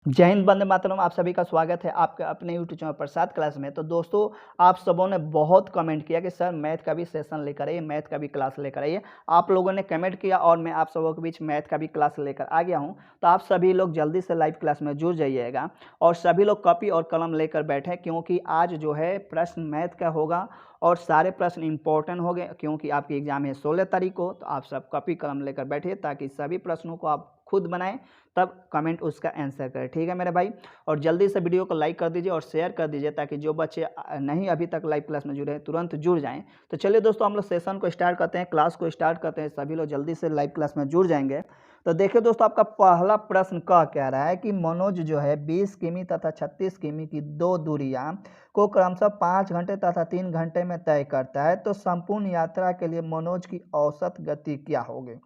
जय हिंद, वंदे मातरम। आप सभी का स्वागत है आपके अपने यूट्यूब चैनल प्रसाद क्लास में। तो दोस्तों, आप सबों ने बहुत कमेंट किया कि सर मैथ का भी सेशन लेकर आइए, मैथ का भी क्लास लेकर आइए। आप लोगों ने कमेंट किया और मैं आप सबों के बीच मैथ का भी क्लास लेकर आ गया हूं। तो आप सभी लोग जल्दी से लाइव क्लास में जुड़ जाइएगा और सभी लोग कॉपी और कलम लेकर बैठें, क्योंकि आज जो है प्रश्न मैथ का होगा और सारे प्रश्न इंपॉर्टेंट हो गए, क्योंकि आपकी एग्जाम है 16 तारीख को। तो आप सब कॉपी कलम लेकर बैठिए ताकि सभी प्रश्नों को आप खुद बनाएं, तब कमेंट उसका आंसर करें। ठीक है मेरे भाई, और जल्दी से वीडियो को लाइक कर दीजिए और शेयर कर दीजिए ताकि जो बच्चे नहीं अभी तक लाइव क्लास में जुड़े हैं तुरंत जुड़ जाएं। तो चलिए दोस्तों, हम लोग सेशन को स्टार्ट करते हैं, क्लास को स्टार्ट करते हैं। सभी लोग जल्दी से लाइव क्लास में जुड़ जाएंगे। तो देखिए दोस्तों, आपका पहला प्रश्न कह रहा है कि मनोज जो है 20 किमी तथा 36 किमी की दो दूरियां को क्रमशः 5 घंटे तथा 3 घंटे में तय करता है, तो संपूर्ण यात्रा के लिए मनोज की औसत गति क्या होगी।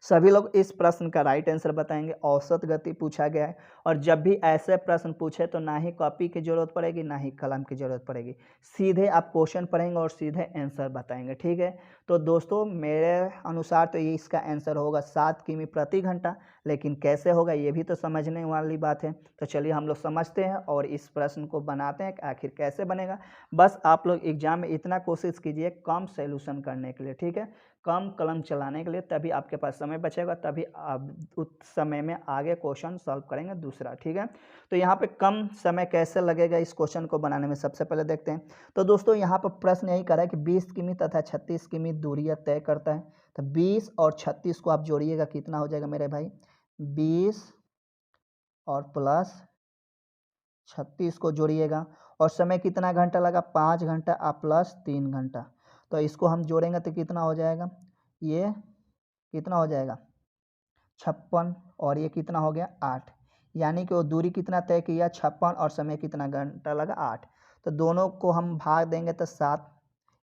सभी लोग इस प्रश्न का राइट आंसर बताएंगे। औसत गति पूछा गया है, और जब भी ऐसे प्रश्न पूछे तो ना ही कॉपी की जरूरत पड़ेगी ना ही कलम की जरूरत पड़ेगी, सीधे आप क्वेश्चन पढ़ेंगे और सीधे आंसर बताएंगे। ठीक है, तो दोस्तों मेरे अनुसार तो ये इसका आंसर होगा 7 किमी प्रति घंटा। लेकिन कैसे होगा ये भी तो समझने वाली बात है। तो चलिए हम लोग समझते हैं और इस प्रश्न को बनाते हैं कि आखिर कैसे बनेगा। बस आप लोग एग्जाम में इतना कोशिश कीजिए कम सॉल्यूशन करने के लिए, ठीक है, कम कलम चलाने के लिए, तभी आपके पास समय बचेगा, तभी आप उस समय में आगे क्वेश्चन सॉल्व करेंगे दूसरा। ठीक है, तो यहाँ पे कम समय कैसे लगेगा इस क्वेश्चन को बनाने में, सबसे पहले देखते हैं। तो दोस्तों यहाँ पर प्रश्न यही कर रहा है कि 20 किमी तथा 36 किमी दूरियां तय करता है। तो 20 और 36 को आप जोड़िएगा, कितना हो जाएगा मेरे भाई, 20 और प्लस 36 को जोड़िएगा, और समय कितना घंटा लगा, 5 घंटा और प्लस 3 घंटा। तो इसको हम जोड़ेंगे तो कितना हो जाएगा, ये कितना हो जाएगा 56, और ये कितना हो गया 8। यानी कि वो दूरी कितना तय किया 56, और समय कितना घंटा लगा 8। तो दोनों को हम भाग देंगे तो 7,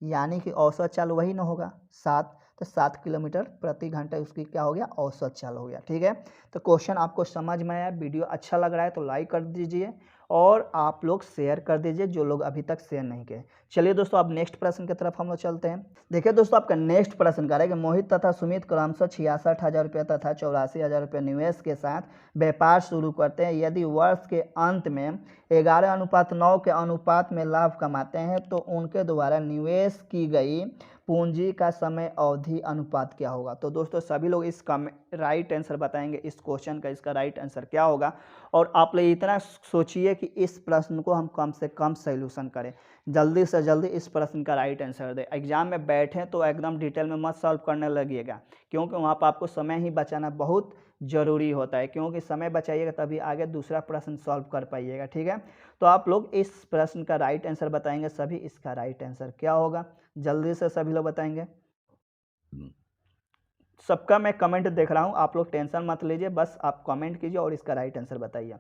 यानी कि औसत चाल वही ना होगा 7। तो 7 किलोमीटर प्रति घंटा उसकी क्या हो गया, औसत चाल हो गया। ठीक है, तो क्वेश्चन आपको समझ में आया, वीडियो अच्छा लग रहा है तो लाइक कर दीजिए और आप लोग शेयर कर दीजिए जो लोग अभी तक शेयर नहीं किए। चलिए दोस्तों, अब नेक्स्ट प्रश्न की तरफ हम लोग चलते हैं। देखिए दोस्तों, आपका नेक्स्ट प्रश्न कह रहा है कि मोहित तथा सुमित क्रमशः 66,000 रुपये तथा 84,000 रुपये निवेश के साथ व्यापार शुरू करते हैं। यदि वर्ष के अंत में 11:9 के अनुपात में लाभ कमाते हैं तो उनके द्वारा निवेश की गई पूंजी का समय अवधि अनुपात क्या होगा। तो दोस्तों सभी लोग इसका राइट आंसर बताएंगे, इस क्वेश्चन का इसका राइट आंसर क्या होगा। और आप लोग इतना सोचिए कि इस प्रश्न को हम कम से कम सॉल्यूशन करें, जल्दी से जल्दी इस प्रश्न का राइट आंसर दें। एग्जाम में बैठें तो एकदम डिटेल में मत सॉल्व करने लगिएगा, क्योंकि वहाँ पर आपको समय ही बचाना बहुत ज़रूरी होता है, क्योंकि समय बचाइएगा तभी आगे दूसरा प्रश्न सॉल्व कर पाइएगा। ठीक है, तो आप लोग इस प्रश्न का राइट आंसर बताएंगे सभी, इसका राइट आंसर क्या होगा जल्दी से सभी लोग बताएंगे। सबका मैं कमेंट देख रहा हूँ, आप लोग टेंशन मत लीजिए, बस आप कमेंट कीजिए और इसका राइट आंसर बताइए।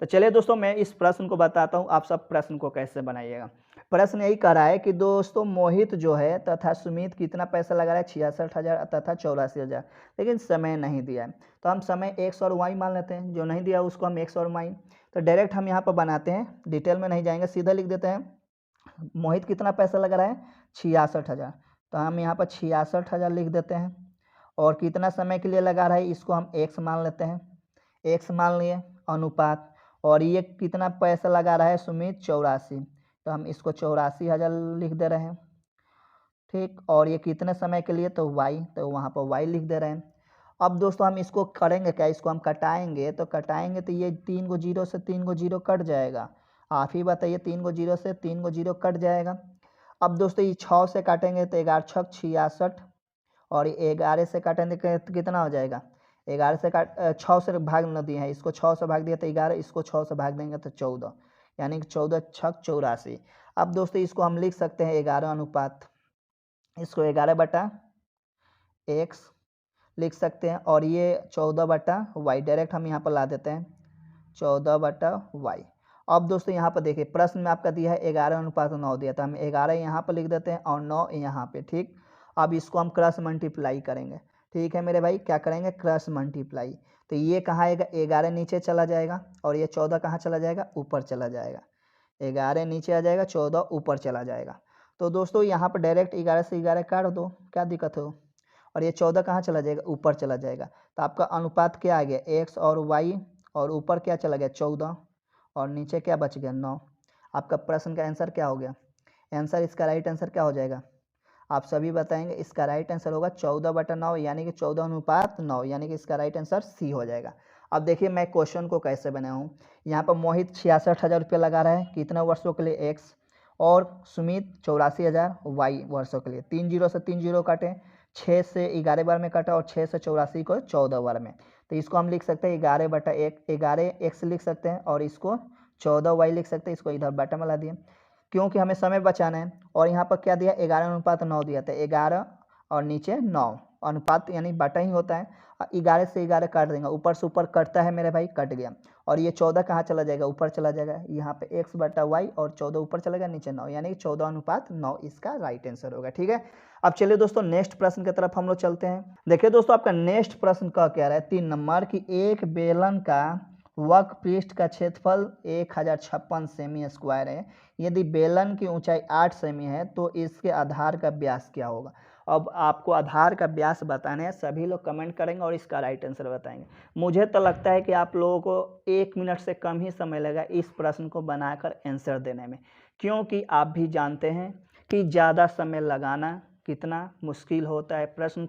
तो चलिए दोस्तों, मैं इस प्रश्न को बताता हूँ, आप सब प्रश्न को कैसे बनाइएगा। प्रश्न यही कह रहा है कि दोस्तों मोहित जो है तथा सुमित कितना पैसा लगा रहा है, 66,000 तथा 84,000, लेकिन समय नहीं दिया है। तो हम समय एक्स और वाई मान लेते हैं, जो नहीं दिया उसको हम एक्स और वाई। तो डायरेक्ट हम यहाँ पर बनाते हैं, डिटेल में नहीं जाएंगे, सीधा लिख देते हैं। मोहित कितना पैसा लगा रहा है, 66,000, तो हम यहाँ पर 66,000 लिख देते हैं। और कितना समय के लिए लगा रहा है, इसको हम एक्स मान लेते हैं, एक्स मान लिए अनुपात। और ये कितना पैसा लगा रहा है सुमित, 84, तो हम इसको 84,000 लिख दे रहे हैं। ठीक, और ये कितने समय के लिए, तो वाई, तो वहाँ पर वाई लिख दे रहे हैं। अब दोस्तों हम इसको करेंगे क्या, इसको हम कटाएंगे, तो कटाएंगे तो ये 3 गो जीरो से 3 गो जीरो कट जाएगा। आप ही बताइए, 3 गो जीरो से 3 गो जीरो कट जाएगा। अब दोस्तों ये 6 से काटेंगे तो 11 छक 66, और 11 से काटेंगे तो कितना हो जाएगा, 11 से 6 से भाग न दिए हैं, इसको 6 से भाग दिया तो 11, इसको 6 से भाग देंगे तो 14, यानी कि 14 छक 84। अब दोस्तों इसको हम लिख सकते हैं 11 अनुपात, इसको 11/x लिख सकते हैं, और ये 14/y डायरेक्ट हम यहाँ पर ला देते हैं, 14/y। अब दोस्तों यहाँ पर देखिए, प्रश्न में आपका दिया है 11:9 दिया, तो हम 11 यहाँ पर लिख देते हैं और 9 यहाँ पे। ठीक, अब इसको हम क्रॉस मल्टीप्लाई करेंगे। ठीक है मेरे भाई, क्या करेंगे, क्रॉस मल्टीप्लाई। तो ये कहाँ आएगा, 11 नीचे चला जाएगा, और ये 14 कहाँ चला जाएगा, ऊपर चला जाएगा। 11 नीचे आ जाएगा, 14 ऊपर चला जाएगा। तो दोस्तों यहाँ पर डायरेक्ट 11 से 11 काट दो, क्या दिक्कत हो। और ये 14 कहाँ चला जाएगा, ऊपर चला जाएगा। तो आपका अनुपात क्या आ गया, एक्स और वाई और ऊपर क्या चला गया 14 और नीचे क्या बच गया 9। आपका प्रश्न का आंसर क्या हो गया? आंसर इसका राइट आंसर क्या हो जाएगा? आप सभी बताएंगे। इसका राइट आंसर होगा 14/9 यानी कि 14:9 यानी कि इसका राइट आंसर सी हो जाएगा। अब देखिए मैं क्वेश्चन को कैसे बनाया हूँ। यहाँ पर मोहित 66,000 रुपये लगा रहा है कितना वर्षों के लिए एक्स, और सुमित 84,000 वाई वर्षों के लिए। 3 जीरो से 3 जीरो काटे, 6 से 11 बार में काटा और 6 से 84 को 14 बार में। तो इसको हम लिख सकते हैं 11/1 एक्स लिख सकते हैं और इसको 14 वाई लिख सकते हैं। इसको इधर बटा में ला दिए क्योंकि हमें समय बचाना है। और यहाँ पर क्या दिया 11:9 दिया था, 11 और नीचे 9 अनुपात यानी बटा ही होता है। 11 से 11 काट देंगे, ऊपर से ऊपर कटता है मेरे भाई, कट गया। और ये 14 कहाँ चला जाएगा? ऊपर चला जाएगा। यहाँ पे x/y और 14 ऊपर चला गया नीचे 9 यानी कि 14:9 इसका राइट आंसर होगा। ठीक है, अब चलिए दोस्तों नेक्स्ट प्रश्न की तरफ हम लोग चलते हैं। देखिए दोस्तों आपका नेक्स्ट प्रश्न क्या कह रहा है 3 नंबर की एक बेलन का वक्र पृष्ठ का क्षेत्रफल 1056 सेमी स्क्वायर है। यदि बेलन की ऊंचाई 8 सेमी है तो इसके आधार का व्यास क्या होगा? अब आपको आधार का व्यास बताना है, सभी लोग कमेंट करेंगे और इसका राइट आंसर बताएंगे। मुझे तो लगता है कि आप लोगों को 1 मिनट से कम ही समय लगा इस प्रश्न को बनाकर आंसर देने में, क्योंकि आप भी जानते हैं कि ज़्यादा समय लगाना कितना मुश्किल होता है। प्रश्न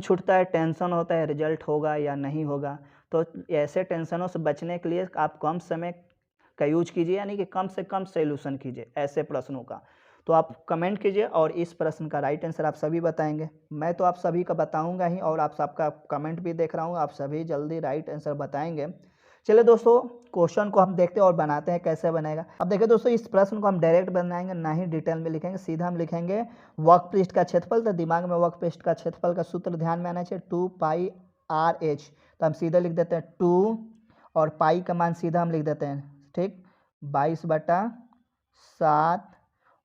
छूटता है, टेंशन होता है रिजल्ट होगा या नहीं होगा। तो ऐसे टेंशनों से बचने के लिए आप कम समय का यूज कीजिए, यानी कि कम से कम सॉल्यूशन कीजिए ऐसे प्रश्नों का। तो आप कमेंट कीजिए और इस प्रश्न का राइट आंसर आप सभी बताएंगे। मैं तो आप सभी का बताऊंगा ही और आप सबका कमेंट भी देख रहा हूँ, आप सभी जल्दी राइट आंसर बताएंगे। चलिए दोस्तों क्वेश्चन को हम देखते हैं और बनाते हैं कैसे बनेगा। अब देखिए दोस्तों इस प्रश्न को हम डायरेक्ट बनाएंगे, ना ही डिटेल में लिखेंगे, सीधा हम लिखेंगे वक्र पृष्ठ का क्षेत्रफल। तो दिमाग में वक्र पृष्ठ का क्षेत्रफल का सूत्र ध्यान में आना चाहिए 2πr/h। तो हम सीधा लिख देते हैं 2 और पाई का मान सीधा हम लिख देते हैं, ठीक 22/7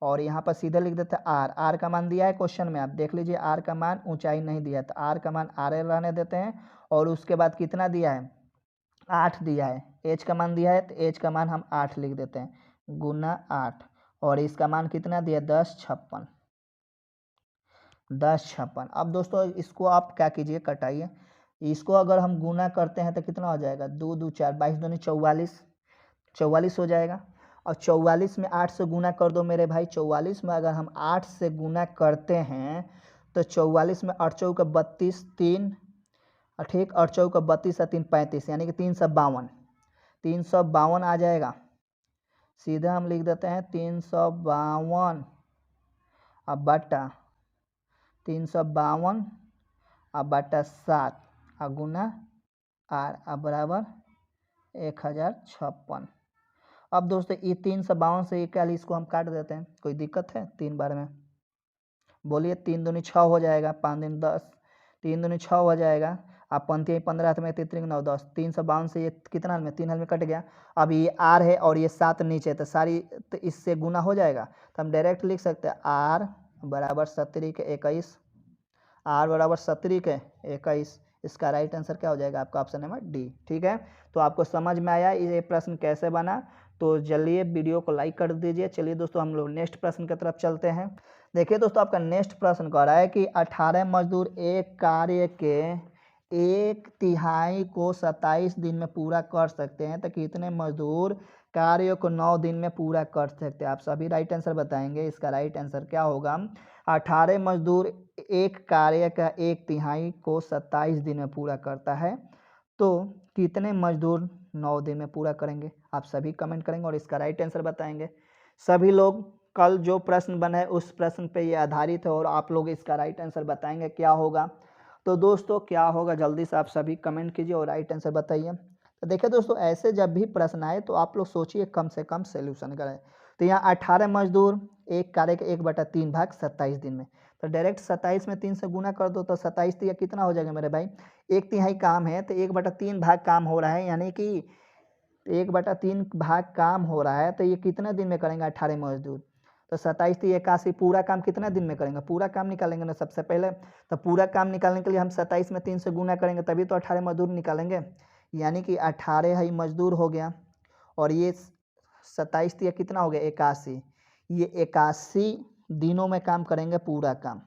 और यहाँ पर सीधा लिख देते हैं आर का मान दिया है क्वेश्चन में, आप देख लीजिए आर का मान, ऊंचाई नहीं दिया तो आर का मान आर रहने देते हैं। और उसके बाद कितना दिया है 8 दिया है, एच का मान दिया है तो एच का मान हम 8 लिख देते हैं गुना 8 और इसका मान कितना दिया 1056। अब दोस्तों इसको आप क्या कीजिए कटाइए, इसको अगर हम गुना करते हैं तो कितना हो जाएगा 2 2 4 22 दूनी 44 हो जाएगा। और 44 में 8 से गुना कर दो मेरे भाई। 44 में अगर हम 8 से गुना करते हैं तो 44 में 8 चौका 32 3 ठीक, 8 चौका 32 और 3 35 यानी कि 352 आ जाएगा। सीधा हम लिख देते हैं 352 अब बटा 352 अब बटा 7 और गुना आर अब बराबर 1056। अब दोस्तों ये 352 से 41 को हम काट देते हैं, कोई दिक्कत है 3 बार में? बोलिए 3 दूनी 6 हो जाएगा, 5 दूनी 10, 3 दूनी 6 हो जाएगा। आप 15 15 में 3 9 10, 352 से ये कितना में 3 में कट गया। अब ये आर है और ये 7 नीचे तो सारी तो इससे गुना हो जाएगा। तो हम डायरेक्ट लिख सकते हैं आर बराबर 17 के 21, आर बराबर 17 के 21। इसका राइट आंसर क्या हो जाएगा आपका ऑप्शन नंबर डी। ठीक है, तो आपको समझ में आया ये प्रश्न कैसे बना? तो चलिए वीडियो को लाइक कर दीजिए। चलिए दोस्तों हम लोग नेक्स्ट प्रश्न की तरफ चलते हैं। देखिए दोस्तों आपका नेक्स्ट प्रश्न कह रहा है कि 18 मजदूर एक कार्य के 1/3 को 27 दिन में पूरा कर सकते हैं, तो कितने मजदूर कार्य को 9 दिन में पूरा कर सकते हैं? आप सभी राइट आंसर बताएंगे। इसका राइट आंसर क्या होगा? 18 मजदूर एक कार्य का 1/3 को 27 दिन में पूरा करता है, तो कितने मजदूर 9 दिन में पूरा करेंगे? आप सभी कमेंट करेंगे और इसका राइट आंसर बताएंगे। सभी लोग कल जो प्रश्न बना है उस प्रश्न पे ये आधारित है और आप लोग इसका राइट आंसर बताएंगे क्या होगा। तो दोस्तों क्या होगा जल्दी से आप सभी कमेंट कीजिए और राइट आंसर बताइए। तो देखिए दोस्तों ऐसे जब भी प्रश्न आए तो आप लोग सोचिए कम से कम सोल्यूशन करें। तो यहाँ 18 मजदूर एक कार्य के 1/3 भाग 27 दिन में, तो डायरेक्ट 27 में 3 से गुना कर दो तो 27 तो कितना हो जाएगा मेरे भाई 1/3 काम है तो 1/3 भाग काम हो रहा है, यानी कि 1/3 भाग काम हो रहा है तो ये कितने दिन में करेंगे 18 मजदूर? तो 27 तो 81 पूरा काम कितने दिन में करेंगे? पूरा काम निकालेंगे ना सबसे पहले। तो पूरा काम निकालने के लिए हम 27 में 3 से गुना करेंगे तभी तो 18 मजदूर निकालेंगे, यानी कि 18 ही मजदूर हो गया। और ये 27 तो कितना हो गया 81, ये 81 दिनों में काम करेंगे पूरा काम।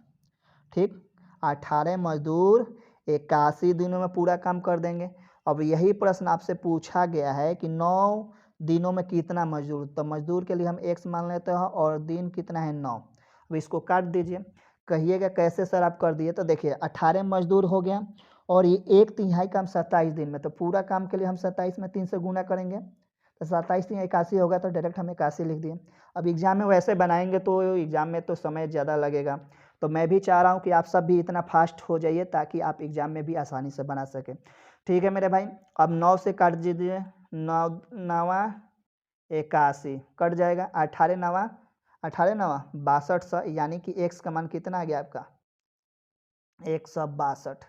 ठीक, 18 मजदूर 81 दिनों में पूरा काम कर देंगे। अब यही प्रश्न आपसे पूछा गया है कि 9 दिनों में कितना मजदूर, तो मजदूर के लिए हम x मान लेते हैं और दिन कितना है 9। अब इसको काट दीजिए, कहिएगा कैसे सर आप कर दिए। तो देखिए 18 मजदूर हो गया और ये 1/3 काम 27 दिन में, तो पूरा काम के लिए हम 27 में 3 से गुना करेंगे, तो 27 3 81 होगा, तो डायरेक्ट हम 81 लिख दिए। अब एग्जाम में वैसे बनाएंगे तो एग्जाम में तो समय ज़्यादा लगेगा, तो मैं भी चाह रहा हूँ कि आप सब भी इतना फास्ट हो जाइए ताकि आप एग्जाम में भी आसानी से बना सकें। ठीक है मेरे भाई, अब 9 से काट दीजिए, 9 9 81 कट जाएगा, 18 9 62, यानी कि x का मान कितना आ गया आपका 162।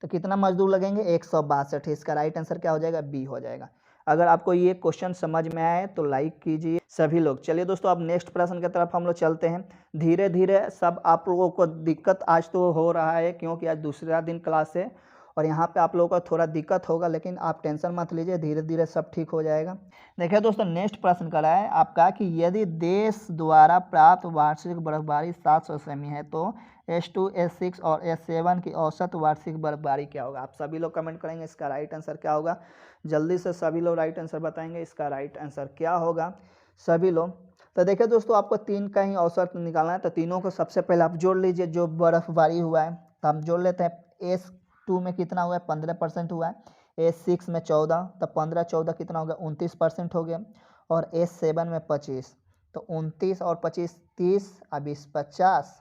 तो कितना मजदूर लगेंगे 162, इसका राइट आंसर क्या हो जाएगा बी हो जाएगा। अगर आपको ये क्वेश्चन समझ में आए तो लाइक कीजिए सभी लोग। चलिए दोस्तों अब नेक्स्ट प्रश्न की तरफ हम लोग चलते हैं। धीरे धीरे सब आप लोगों को दिक्कत आज तो हो रहा है क्योंकि आज दूसरा दिन क्लास है और यहाँ पे आप लोगों को थोड़ा दिक्कत होगा, लेकिन आप टेंशन मत लीजिए, धीरे धीरे सब ठीक हो जाएगा। देखिए दोस्तों नेक्स्ट प्रश्न करा है आपका कि यदि देश द्वारा प्राप्त वार्षिक बर्फबारी 700 सेमी है तो S2 S6 और S7 की औसत वार्षिक बर्फबारी क्या होगा। आप सभी लोग कमेंट करेंगे इसका राइट आंसर क्या होगा, जल्दी से सभी लोग राइट आंसर बताएंगे इसका राइट आंसर क्या होगा सभी लोग। तो देखिए दोस्तों आपको 3 का ही औसत निकालना है, तो तीनों को सबसे पहले आप जोड़ लीजिए जो बर्फबारी हुआ है, तो हम जोड़ लेते हैं। S2 में कितना हुआ है 15% हुआ है, S6 में 14, तो 15 14 कितना हो गया 29% हो गया, और S7 में 25, तो 29 और 25 30, अब 50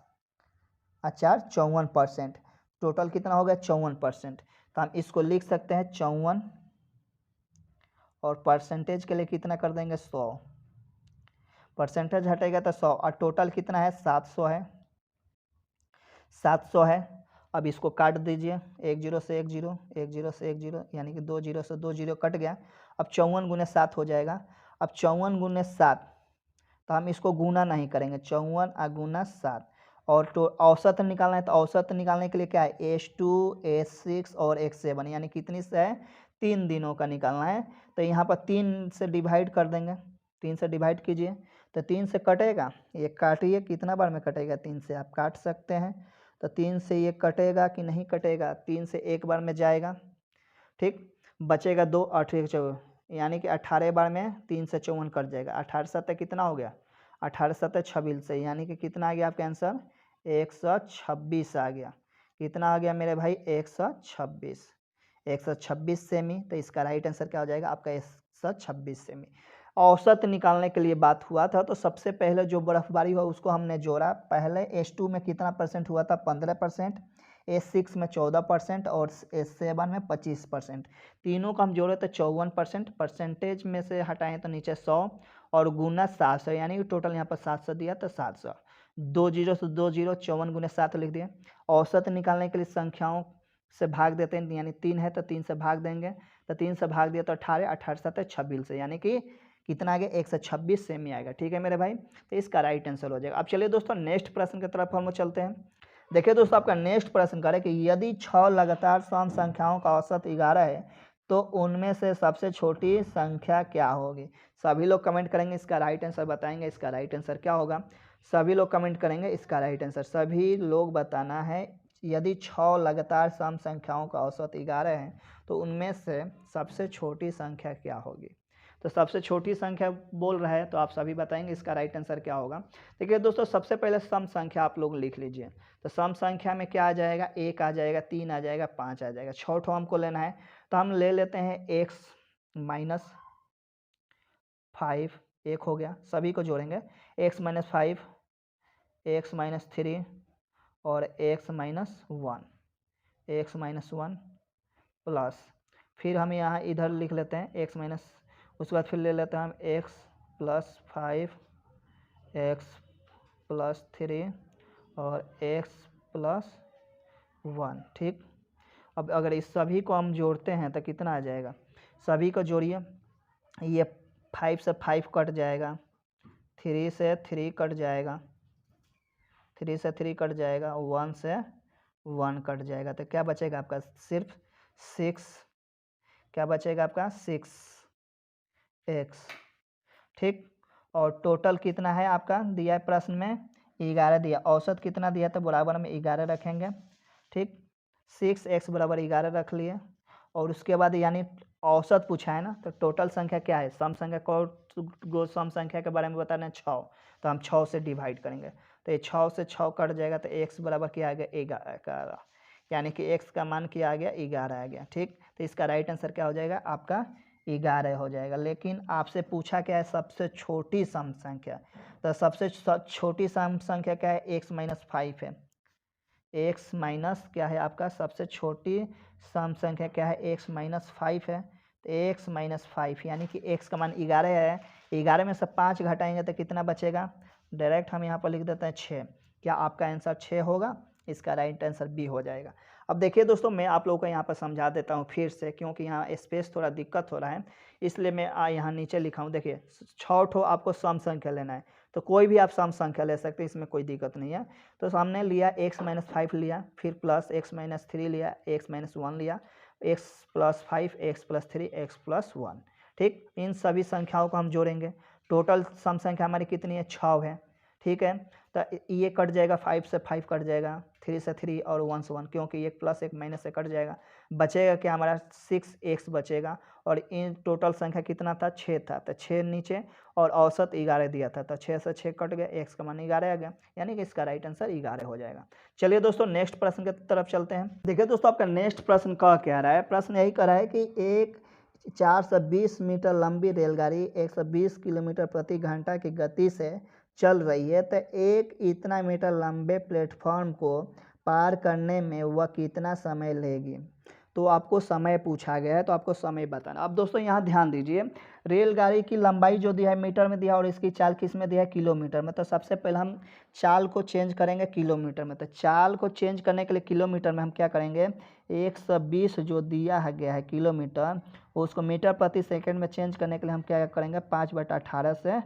4 54%, टोटल कितना हो गया 54%। तो हम इसको लिख सकते हैं 54 और परसेंटेज के लिए कितना कर देंगे 100, परसेंटेज हटेगा तो 100, और टोटल कितना है 700 है, 700 है। अब इसको काट दीजिए, 1 0 से 1 0, 1 0 से 1 0, यानी कि 2 0 से 2 0 कट गया। अब 54 गुने 7 हो जाएगा। अब 54 गुने 7, तो हम इसको गुना नहीं करेंगे, 54 गुना 7, और तो औसत निकालना है, तो औसत निकालने के लिए क्या है S2 S6 और S7, यानी कितनी से है 3 दिनों का निकालना है। तो यहाँ पर 3 से डिवाइड कर देंगे, 3 से डिवाइड कीजिए, तो 3 से कटेगा, ये काटिए कितना बार में कटेगा 3 से आप काट सकते हैं, तो 3 से ये कटेगा कि नहीं कटेगा, 3 से एक बार में जाएगा, ठीक, बचेगा 2 8 1 14, यानी कि 18 बार में 3 से 54 कट जाएगा। 18 7 कितना हो गया 18 7 26, से यानी कि कितना आ गया आपका आंसर 126 आ गया। कितना आ गया मेरे भाई 126, 126 सेमी। तो इसका राइट आंसर क्या हो जाएगा आपका 126 सेमी। औसत निकालने के लिए बात हुआ था, तो सबसे पहले जो बर्फबारी हुआ उसको हमने जोड़ा। पहले S2 में कितना परसेंट हुआ था 15%, S6 में 14% और S7 में 25%। तीनों को हम जोड़े तो 54%, परसेंटेज में से हटाएं तो नीचे 100 और गुना 700, यानी कि टोटल यहाँ पर 700 दिया तो 700, 2 0 से 2 0, 54 गुने 7 लिख दिए। औसत निकालने के लिए संख्याओं से भाग देते हैं, यानी 3 है तो 3 से भाग देंगे, तो 3 से भाग दिया तो 18, 18 7 26, से यानी कि कितना आ गया 126 सेमी आएगा। ठीक है मेरे भाई, तो इसका राइट आंसर हो जाएगा। अब चलिए दोस्तों नेक्स्ट प्रश्न की तरफ हम चलते हैं। देखिए दोस्तों आपका नेक्स्ट प्रश्न करें कि यदि 6 लगातार सम संख्याओं का औसत 11 है तो उनमें से सबसे छोटी संख्या क्या होगी। सभी लोग कमेंट करेंगे इसका राइट आंसर बताएंगे इसका राइट आंसर क्या होगा। सभी लोग कमेंट करेंगे इसका राइट आंसर, सभी लोग बताना है। यदि 6 लगातार सम संख्याओं का औसत 11 है तो उनमें से सबसे छोटी संख्या क्या होगी। तो सबसे छोटी संख्या बोल रहा है, तो आप सभी बताएंगे इसका राइट आंसर क्या होगा। देखिए दोस्तों सबसे पहले सम संख्या आप लोग लिख लीजिए। तो सम संख्या में क्या आ जाएगा 1 आ जाएगा, 3 आ जाएगा, 5 आ जाएगा, 6 ठो हमको लेना है। तो हम ले लेते हैं x माइनस 5, 1 हो गया, सभी को जोड़ेंगे, x माइनस 5, x माइनस 3 और x minus 1, x minus 1 plus, फिर हम यहाँ इधर लिख लेते हैं x माइनस, उसके बाद फिर ले लेते हैं हम x प्लस 5, x प्लस 3 और x प्लस 1। ठीक, अब अगर इस सभी को हम जोड़ते हैं तो कितना आ जाएगा, सभी को जोड़िए, ये 5 से 5 कट जाएगा, 3 से 3 कट जाएगा, 3 से 3 कट जाएगा, 1 से 1 कट जाएगा, तो क्या बचेगा आपका सिर्फ 6, क्या बचेगा आपका 6x। ठीक, और टोटल कितना है आपका दिया है प्रश्न में 11 दिया, औसत कितना दिया तो बराबर में 11 रखेंगे। ठीक, 6x बराबर 11 रख लिए, और उसके बाद यानी औसत पूछा है ना, तो टोटल संख्या क्या है, सम संख्या को सम संख्या के बारे में बताना है 6, तो हम 6 से डिवाइड करेंगे, तो ये 6 से 6 कट जाएगा, तो x बराबर क्या आ गया 11, यानी कि x का मान क्या आ गया 11 आ गया। ठीक, तो इसका राइट आंसर क्या हो जाएगा आपका 11 हो जाएगा। लेकिन आपसे पूछा क्या है सबसे छोटी सम संख्या, तो सबसे छोटी सम संख्या क्या है x माइनस 5 है। x माइनस क्या है आपका सबसे छोटी सम संख्या क्या है x माइनस 5 है, तो x माइनस 5 यानी कि x का मान 11 है, 11 में से 5 घटाएंगे तो कितना बचेगा, डायरेक्ट हम यहाँ पर लिख देते हैं 6। क्या आपका आंसर 6 होगा, इसका राइट आंसर बी हो जाएगा। अब देखिए दोस्तों, मैं आप लोगों को यहाँ पर समझा देता हूँ फिर से, क्योंकि यहाँ स्पेस थोड़ा दिक्कत हो रहा है, इसलिए मैं यहाँ नीचे लिखा हूँ। देखिए 6 ठो आपको सम संख्या लेना है, तो कोई भी आप सम संख्या ले सकते हैं, इसमें कोई दिक्कत नहीं है। तो हमने लिया x माइनस 5 लिया, फिर प्लस x माइनस 3 लिया, x माइनस 1 लिया, x plus 5, x plus 3, x plus 1। ठीक, इन सभी संख्याओं को हम जोड़ेंगे, टोटल सम संख्या हमारी कितनी है 6 है। ठीक है, तो ये कट जाएगा, 5 से 5 कट जाएगा, 3 से 3 और 1 से 1, क्योंकि एक प्लस एक माइनस से कट जाएगा, बचेगा क्या हमारा 6x बचेगा। और इन टोटल संख्या कितना था 6 था, तो 6 नीचे और औसत 11 दिया था, तो 6 से 6 कट गया, x का मान 11 आ गया, यानी कि इसका राइट आंसर 11 हो जाएगा। चलिए दोस्तों नेक्स्ट प्रश्न की तरफ चलते हैं। देखिए दोस्तों, आपका नेक्स्ट प्रश्न क्या रहा है, प्रश्न यही कह रहा है कि एक 420 मीटर लंबी रेलगाड़ी 120 किलोमीटर प्रति घंटा की गति से चल रही है, तो एक इतना मीटर लंबे प्लेटफॉर्म को पार करने में वह कितना समय लेगी। तो आपको समय पूछा गया है, तो आपको समय बताना। अब दोस्तों यहाँ ध्यान दीजिए, रेलगाड़ी की लंबाई जो दिया है मीटर में दिया और इसकी चाल किस में दिया है किलोमीटर में, तो सबसे पहले हम चाल को चेंज करेंगे किलोमीटर में। तो चाल को चेंज करने के लिए किलोमीटर में हम क्या करेंगे, 120 जो दिया है गया है किलोमीटर, उसको मीटर प्रति सेकंड में चेंज करने के लिए हम क्या करेंगे 5/18 से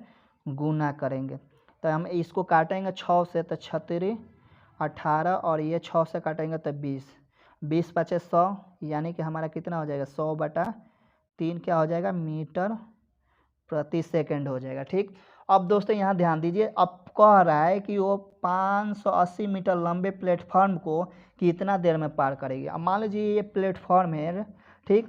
गुना करेंगे। तो हम इसको काटेंगे 6 से, तो 36 18 और ये 6 से काटेंगे तो 20, 20 पचे 100, यानी कि हमारा कितना हो जाएगा 100/3 क्या हो जाएगा मीटर प्रति सेकंड हो जाएगा। ठीक, अब दोस्तों यहाँ ध्यान दीजिए, अब कह रहा है कि वो 580 मीटर लंबे प्लेटफॉर्म को कितना देर में पार करेगी। अब मान लीजिए ये प्लेटफॉर्म है, ठीक,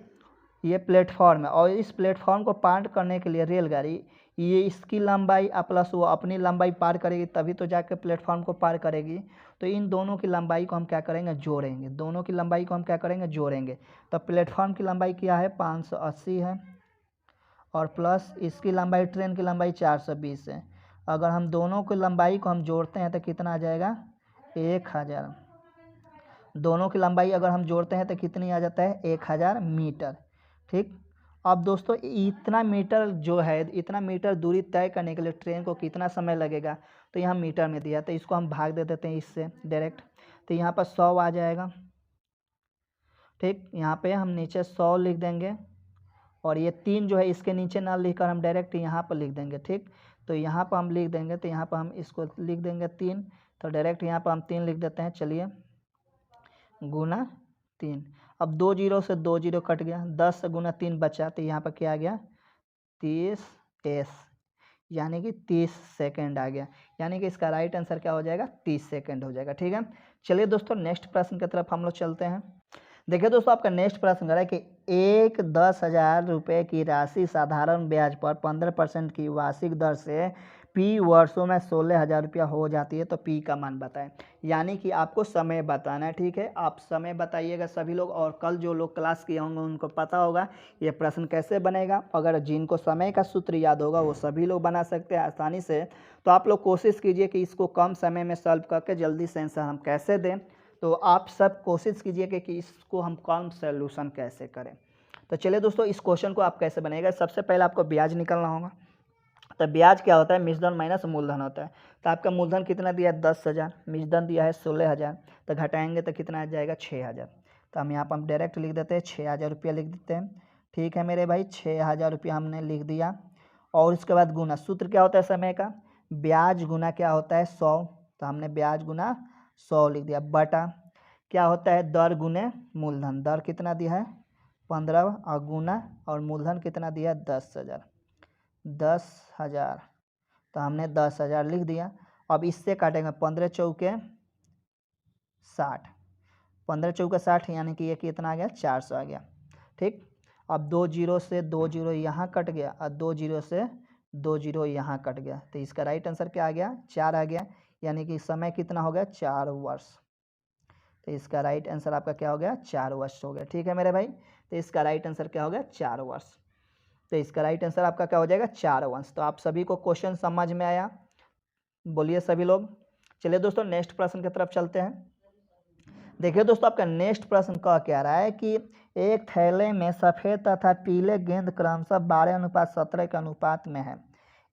ये प्लेटफॉर्म है, और इस प्लेटफॉर्म को पार करने के लिए रेलगाड़ी ये इसकी लंबाई प्लस वो अपनी लंबाई पार करेगी, तभी तो जाकर प्लेटफॉर्म को पार करेगी। तो इन दोनों की लंबाई को हम क्या करेंगे जोड़ेंगे, दोनों की लंबाई को हम क्या करेंगे जोड़ेंगे। तो प्लेटफॉर्म की लंबाई क्या है 580 है, और प्लस इसकी लंबाई ट्रेन की लंबाई 420 है। अगर हम दोनों की लंबाई को हम जोड़ते हैं तो कितना आ जाएगा 1000। दोनों की लंबाई अगर हम जोड़ते हैं तो कितनी आ जाता है 1000 मीटर। ठीक, अब दोस्तों इतना मीटर जो है, इतना मीटर दूरी तय करने के लिए ट्रेन को कितना समय लगेगा, तो यहाँ मीटर में दिया, तो इसको हम भाग दे देते हैं इससे डायरेक्ट, तो यहाँ पर 100 आ जाएगा। ठीक, यहाँ पे हम नीचे 100 लिख देंगे, और ये 3 जो है इसके नीचे ना लिखकर हम डायरेक्ट यहाँ पर लिख देंगे। ठीक, तो यहाँ पर हम लिख देंगे, तो यहाँ पर हम इसको लिख देंगे 3, तो डायरेक्ट यहाँ पर हम 3 लिख देते हैं। चलिए गुना 3, अब 2 जीरो से 2 जीरो कट गया, 10 गुना 3 बचा, तो यहाँ पर क्या आ गया 30s, यानी कि 30 सेकंड आ गया, यानी कि इसका राइट आंसर क्या हो जाएगा 30 सेकंड हो जाएगा। ठीक है, चलिए दोस्तों नेक्स्ट प्रश्न की तरफ हम लोग चलते हैं। देखिए दोस्तों, आपका नेक्स्ट प्रश्न है कि एक 10,000 रुपये की राशि साधारण ब्याज पर 15% की वार्षिक दर से पी वर्षों में 16,000 रुपया हो जाती है, तो पी का मान बताएं। यानी कि आपको समय बताना है। ठीक है, आप समय बताइएगा सभी लोग, और कल जो लोग क्लास किए होंगे उनको पता होगा ये प्रश्न कैसे बनेगा। अगर जिनको समय का सूत्र याद होगा वो सभी लोग बना सकते हैं आसानी से, तो आप लोग कोशिश कीजिए कि इसको कम समय में सॉल्व करके जल्दी से आंसर हम कैसे दें। तो आप सब कोशिश कीजिए कि इसको हम कम सोल्यूशन कैसे करें। तो चलिए दोस्तों, इस क्वेश्चन को आप कैसे बनाएगा, सबसे पहले आपको ब्याज निकालना होगा। तो ब्याज क्या होता है, मिश्रधन माइनस मूलधन होता है। तो आपका मूलधन कितना दिया है 10,000, मिश्रधन दिया है 16,000, तो घटाएंगे तो कितना आ जाएगा 6,000। तो हम यहाँ पर हम डायरेक्ट लिख देते हैं 6,000 रुपया लिख देते हैं। ठीक है मेरे भाई, 6,000 रुपया हमने लिख दिया, और उसके बाद गुना, सूत्र क्या होता है समय का, ब्याज गुना क्या होता है 100, तो हमने ब्याज गुना 100 लिख दिया, बटा क्या होता है दर गुने मूलधन, दर कितना दिया है 15, और गुना और मूलधन कितना दिया है 10,000, 10,000, तो हमने 10,000 लिख दिया। अब इससे काटेंगे 15 चौके 60, 15 चौके 60, यानी कि ये कितना आ गया 400 आ गया। ठीक। अब 2 जीरो से 2 जीरो यहाँ कट गया और 2 जीरो से 2 जीरो यहाँ कट गया, तो इसका राइट आंसर क्या आ गया? 4 आ गया, यानी कि समय कितना हो गया? 4 वर्ष। तो इसका राइट आंसर आपका क्या हो गया? 4 वर्ष हो गया। ठीक है मेरे भाई, तो इसका राइट आंसर क्या हो गया? 4 वर्ष। तो इसका राइट आंसर आपका क्या हो जाएगा? 4 वर्ष। तो आप सभी को क्वेश्चन समझ में आया? बोलिए सभी लोग। चलिए दोस्तों नेक्स्ट प्रश्न की तरफ चलते हैं। देखिए दोस्तों आपका नेक्स्ट प्रश्न कह रहा है कि एक थैले में सफ़ेद तथा पीले गेंद क्रमशः 12:17 के अनुपात में है।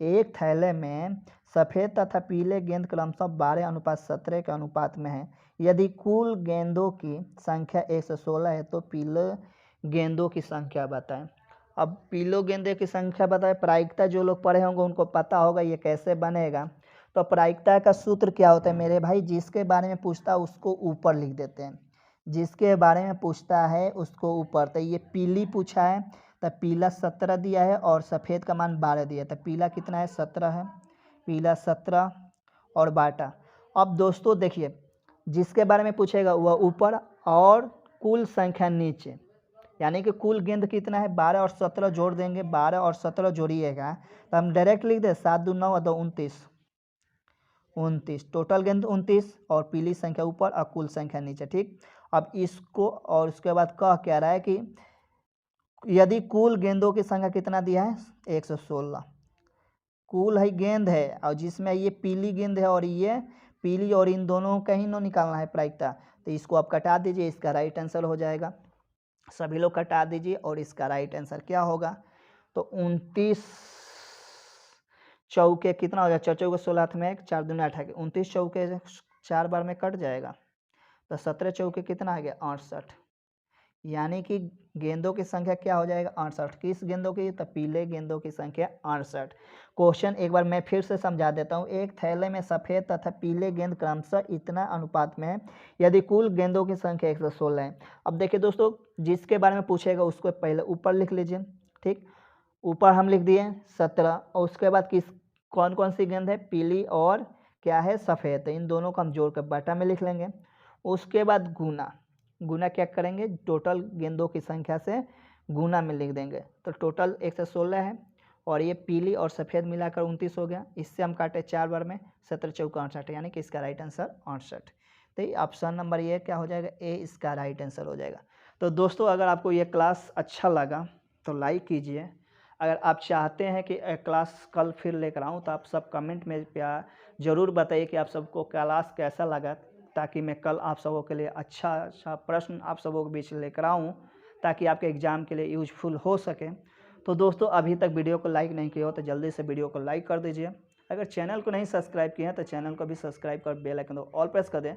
एक थैले में सफ़ेद तथा पीले गेंद क्रमशः 12:17 के अनुपात में है। यदि कुल गेंदों की संख्या 116 है तो पीले गेंदों की संख्या बताएं। अब पीले गेंदों की संख्या बताएं, प्रायिकता जो लोग पढ़े होंगे उनको पता होगा ये कैसे बनेगा। तो प्रायिकता का सूत्र क्या होता है मेरे भाई? जिसके बारे में पूछता है उसको ऊपर लिख देते हैं, जिसके बारे में पूछता है उसको ऊपर। तो ये पीली पूछा है तो पीला 17 दिया है और सफ़ेद का मान 12 दिया है, तो पीला कितना है? 17 है, पीला 17 और 12। अब दोस्तों देखिए जिसके बारे में पूछेगा वह ऊपर और कुल संख्या नीचे, यानी कि कुल गेंद कितना है? 12 और 17 जोड़ देंगे, 12 और 17 जोड़िएगा तो हम डायरेक्ट लिख दें 7 दूनी 9 और 2 29, टोटल गेंद 29 और पीली संख्या ऊपर और कुल संख्या नीचे। ठीक। अब इसको और उसके बाद कह रहा है कि यदि कुल गेंदों की संख्या कितना दिया है? 116 कुल है गेंद है, और जिसमें ये पीली गेंद है और ये पीली, और इन दोनों का ही नो निकालना है प्रायिकता। तो इसको आप कटा दीजिए, इसका राइट आंसर हो जाएगा। सभी लोग कटा दीजिए और इसका राइट आंसर क्या होगा? तो 29 चौके कितना हो जाएगा? 4 चौके 16 में 1, 4 दूनी 8 29 चौके 4 बार में कट जाएगा, तो 17 चौके कितना आ गया? 68, यानी कि गेंदों की संख्या क्या हो जाएगा? 68। किस गेंदों की? तो पीले गेंदों की संख्या 68। क्वेश्चन एक बार मैं फिर से समझा देता हूँ। एक थैले में सफ़ेद तथा पीले गेंद क्रमशः इतना अनुपात में है यदि कुल गेंदों की संख्या 116 है। अब देखिए दोस्तों जिसके बारे में पूछेगा उसको पहले ऊपर लिख लीजिए। ठीक, ऊपर हम लिख दिए 17 और उसके बाद कौन कौन सी गेंद है? पीली और क्या है? सफ़ेद। इन दोनों को हम जोड़ कर बटा में लिख लेंगे। उसके बाद गुना क्या करेंगे? टोटल गेंदों की संख्या से गुना में लिख देंगे, तो टोटल 116 है और ये पीली और सफ़ेद मिलाकर 29 हो गया। इससे हम काटे 4 बार में, 17 चौका 68, यानी कि इसका राइट आंसर 68। तो ऑप्शन नंबर ये क्या हो जाएगा? ए इसका राइट आंसर हो जाएगा। तो दोस्तों अगर आपको ये क्लास अच्छा लगा तो लाइक कीजिए। अगर आप चाहते हैं कि क्लास कल फिर लेकर आऊँ तो आप सब कमेंट में ज़रूर बताइए कि आप सबको क्लास कैसा लगा, ताकि मैं कल आप सबों के लिए अच्छा प्रश्न आप सबों के बीच लेकर आऊँ, ताकि आपके एग्ज़ाम के लिए यूजफुल हो सके। तो दोस्तों अभी तक वीडियो को लाइक नहीं किया हो तो जल्दी से वीडियो को लाइक कर दीजिए। अगर चैनल को नहीं सब्सक्राइब किए हैं तो चैनल को भी सब्सक्राइब कर बेल आइकन ऑल प्रेस कर दें,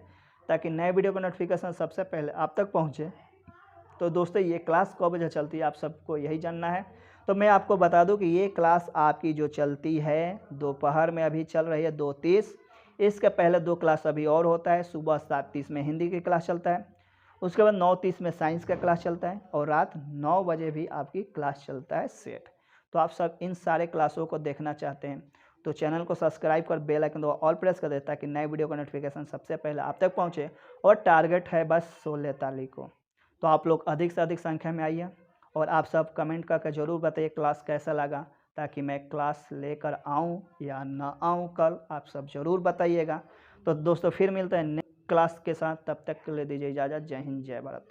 ताकि नए वीडियो का नोटिफिकेशन सबसे पहले आप तक पहुँचे। तो दोस्तों ये क्लास कब बजे चलती है आप सबको यही जानना है, तो मैं आपको बता दूं कि ये क्लास आपकी जो चलती है दोपहर में अभी चल रही है 2:30। इसके पहले 2 क्लास अभी और होता है। सुबह 7:30 में हिंदी की क्लास चलता है, उसके बाद 9:30 में साइंस का क्लास चलता है और रात 9 बजे भी आपकी क्लास चलता है सेट। तो आप सब इन सारे क्लासों को देखना चाहते हैं तो चैनल को सब्सक्राइब कर बेल आइकन ऑल प्रेस कर दें, ताकि नए वीडियो का नोटिफिकेशन सबसे पहले आप तक पहुँचे। और टारगेट है बस 16 तारीख को। तो आप लोग अधिक से अधिक संख्या में आइए और आप सब कमेंट करके ज़रूर बताइए क्लास कैसा लगा, ताकि मैं क्लास लेकर आऊँ या ना आऊँ कल, आप सब ज़रूर बताइएगा। तो दोस्तों फिर मिलते हैं नेक्स्ट क्लास के साथ, तब तक के लिए दीजिए इजाज़त। जय हिंद जय भारत।